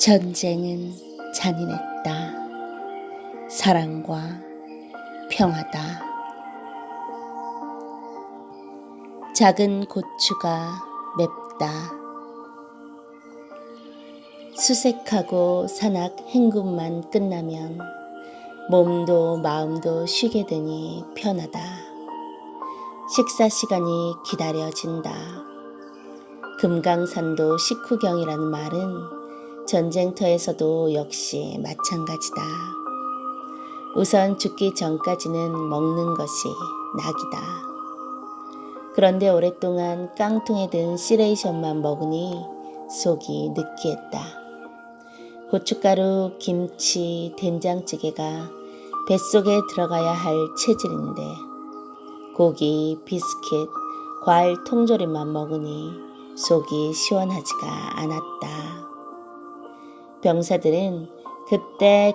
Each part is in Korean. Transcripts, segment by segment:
전쟁은 잔인했다. 사랑과 평화다. 작은 고추가 맵다. 수색하고 산악 행군만 끝나면 몸도 마음도 쉬게 되니 편하다. 식사 시간이 기다려진다. 금강산도 식후경이라는 말은 전쟁터에서도 역시 마찬가지다. 우선 죽기 전까지는 먹는 것이 낙이다. 그런데 오랫동안 깡통에 든 시레이션만 먹으니 속이 느끼했다. 고춧가루, 김치, 된장찌개가 뱃속에 들어가야 할 체질인데 고기, 비스킷, 과일 통조림만 먹으니 속이 시원하지가 않았다. 병사들은 그때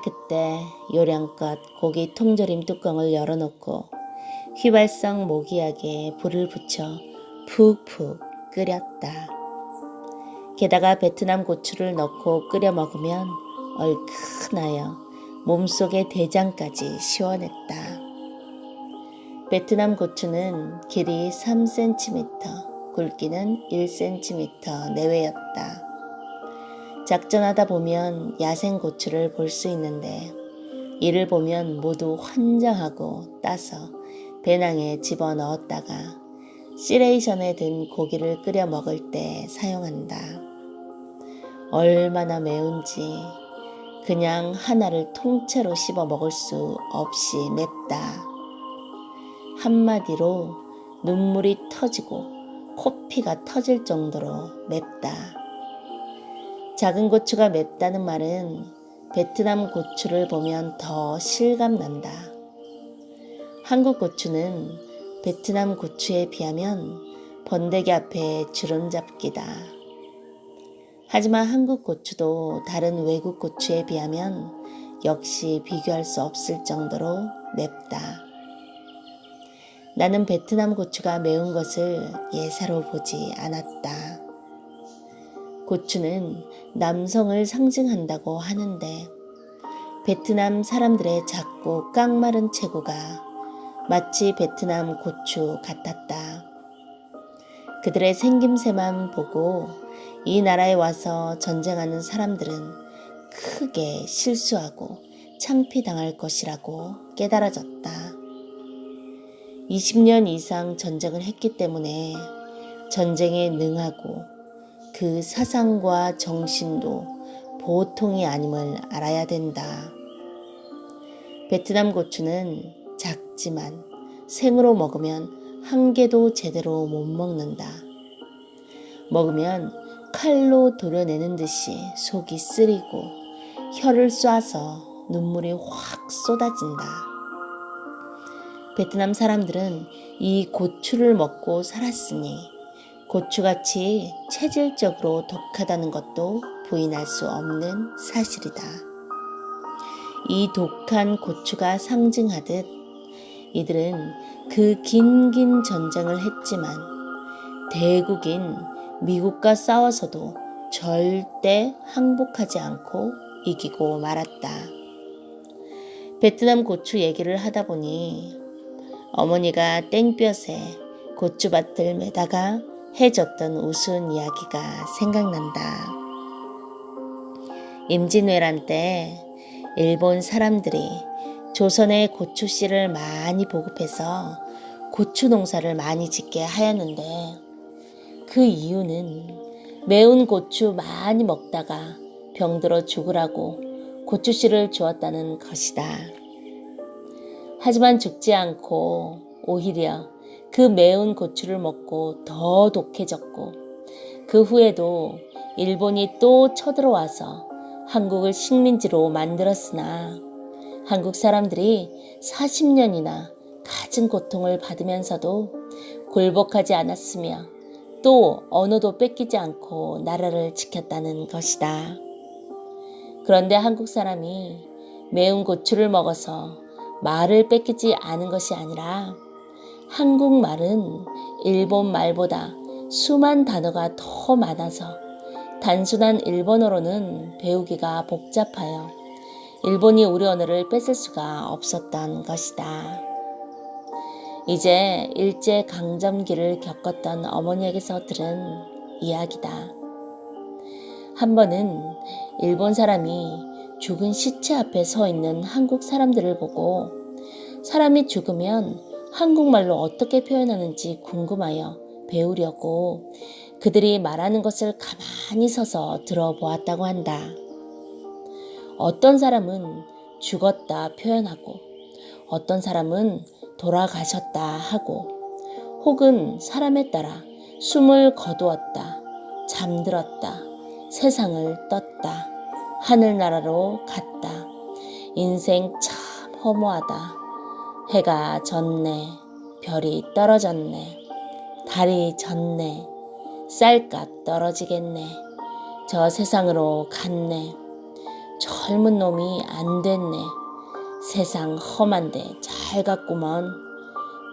요령껏 고기 통조림 뚜껑을 열어놓고 휘발성 모기약에 불을 붙여 푹푹 끓였다. 게다가 베트남 고추를 넣고 끓여 먹으면 얼큰하여 몸속의 대장까지 시원했다. 베트남 고추는 길이 3cm, 굵기는 1cm 내외였다. 작전하다 보면 야생 고추를 볼 수 있는데 이를 보면 모두 환장하고 따서 배낭에 집어넣었다가 시레이션에 든 고기를 끓여 먹을 때 사용한다. 얼마나 매운지 그냥 하나를 통째로 씹어 먹을 수 없이 맵다. 한마디로 눈물이 터지고 코피가 터질 정도로 맵다. 작은 고추가 맵다는 말은 베트남 고추를 보면 더 실감난다. 한국 고추는 베트남 고추에 비하면 번데기 앞에 주름잡기다. 하지만 한국 고추도 다른 외국 고추에 비하면 역시 비교할 수 없을 정도로 맵다. 나는 베트남 고추가 매운 것을 예사로 보지 않았다. 고추는 남성을 상징한다고 하는데 베트남 사람들의 작고 깡마른 체구가 마치 베트남 고추 같았다. 그들의 생김새만 보고 이 나라에 와서 전쟁하는 사람들은 크게 실수하고 창피당할 것이라고 깨달아졌다. 20년 이상 전쟁을 했기 때문에 전쟁에 능하고 그 사상과 정신도 보통이 아님을 알아야 된다. 베트남 고추는 작지만 생으로 먹으면 한 개도 제대로 못 먹는다. 먹으면 칼로 도려내는 듯이 속이 쓰리고 혀를 쏴서 눈물이 확 쏟아진다. 베트남 사람들은 이 고추를 먹고 살았으니 고추같이 체질적으로 독하다는 것도 부인할 수 없는 사실이다. 이 독한 고추가 상징하듯 이들은 그 긴 전쟁을 했지만 대국인 미국과 싸워서도 절대 항복하지 않고 이기고 말았다. 베트남 고추 얘기를 하다 보니 어머니가 땡볕에 고추밭을 매다가 해줬던 우스운 이야기가 생각난다. 임진왜란 때 일본 사람들이 조선에 고추씨를 많이 보급해서 고추 농사를 많이 짓게 하였는데 그 이유는 매운 고추 많이 먹다가 병들어 죽으라고 고추씨를 주었다는 것이다. 하지만 죽지 않고 오히려 그 매운 고추를 먹고 더 독해졌고 그 후에도 일본이 또 쳐들어와서 한국을 식민지로 만들었으나 한국 사람들이 40년이나 갖은 고통을 받으면서도 굴복하지 않았으며 또 언어도 뺏기지 않고 나라를 지켰다는 것이다. 그런데 한국 사람이 매운 고추를 먹어서 말을 뺏기지 않은 것이 아니라 한국말은 일본 말보다 수만 단어가 더 많아서 단순한 일본어로는 배우기가 복잡하여 일본이 우리 언어를 뺏을 수가 없었던 것이다. 이제 일제강점기를 겪었던 어머니에게서 들은 이야기다. 한 번은 일본 사람이 죽은 시체 앞에 서 있는 한국 사람들을 보고 사람이 죽으면 한국말로 어떻게 표현하는지 궁금하여 배우려고 그들이 말하는 것을 가만히 서서 들어보았다고 한다. 어떤 사람은 죽었다 표현하고 어떤 사람은 돌아가셨다 하고 혹은 사람에 따라 숨을 거두었다, 잠들었다, 세상을 떴다, 하늘나라로 갔다, 인생 참 허무하다, 해가 졌네, 별이 떨어졌네, 달이 졌네, 쌀값 떨어지겠네, 저 세상으로 갔네, 젊은 놈이 안 됐네, 세상 험한데 잘 갔구먼,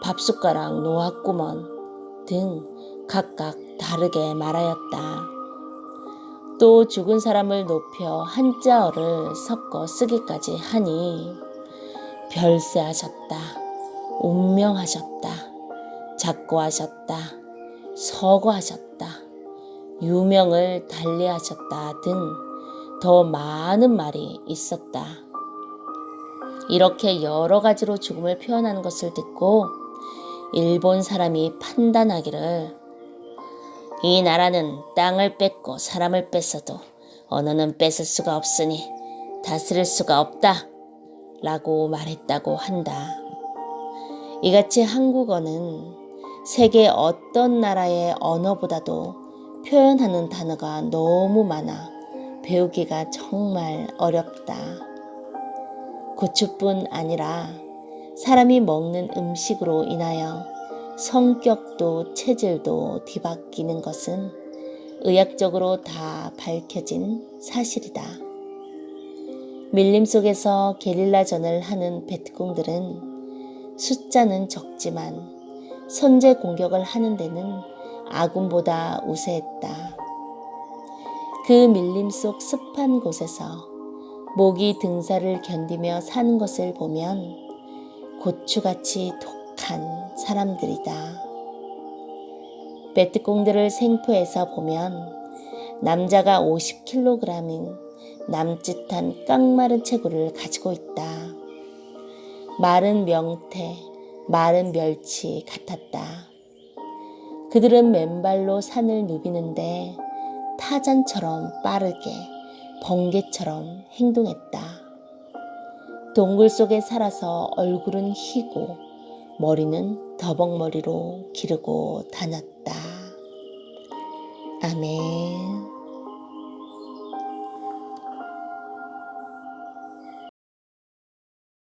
밥숟가락 놓았구먼 등 각각 다르게 말하였다. 또 죽은 사람을 높여 한자어를 섞어 쓰기까지 하니 별세하셨다, 운명하셨다, 작고하셨다, 서거하셨다, 유명을 달리하셨다 등 더 많은 말이 있었다. 이렇게 여러 가지로 죽음을 표현하는 것을 듣고 일본 사람이 판단하기를 이 나라는 땅을 뺏고 사람을 뺏어도 언어는 뺏을 수가 없으니 다스릴 수가 없다 라고 말했다고 한다. 이같이 한국어는 세계 어떤 나라의 언어보다도 표현하는 단어가 너무 많아 배우기가 정말 어렵다. 고추뿐 아니라 사람이 먹는 음식으로 인하여 성격도 체질도 뒤바뀌는 것은 의학적으로 다 밝혀진 사실이다. 밀림 속에서 게릴라전을 하는 베트콩들은 숫자는 적지만 선제 공격을 하는 데는 아군보다 우세했다. 그 밀림 속 습한 곳에서 모기 등살을 견디며 사는 것을 보면 고추같이 독한 사람들이다. 베트콩들을 생포해서 보면 남자가 50kg인 남짓한 깡마른 체구를 가지고 있다. 마른 명태, 마른 멸치 같았다. 그들은 맨발로 산을 누비는데 타잔처럼 빠르게 번개처럼 행동했다. 동굴 속에 살아서 얼굴은 희고 머리는 더벅머리로 기르고 다녔다. 아멘.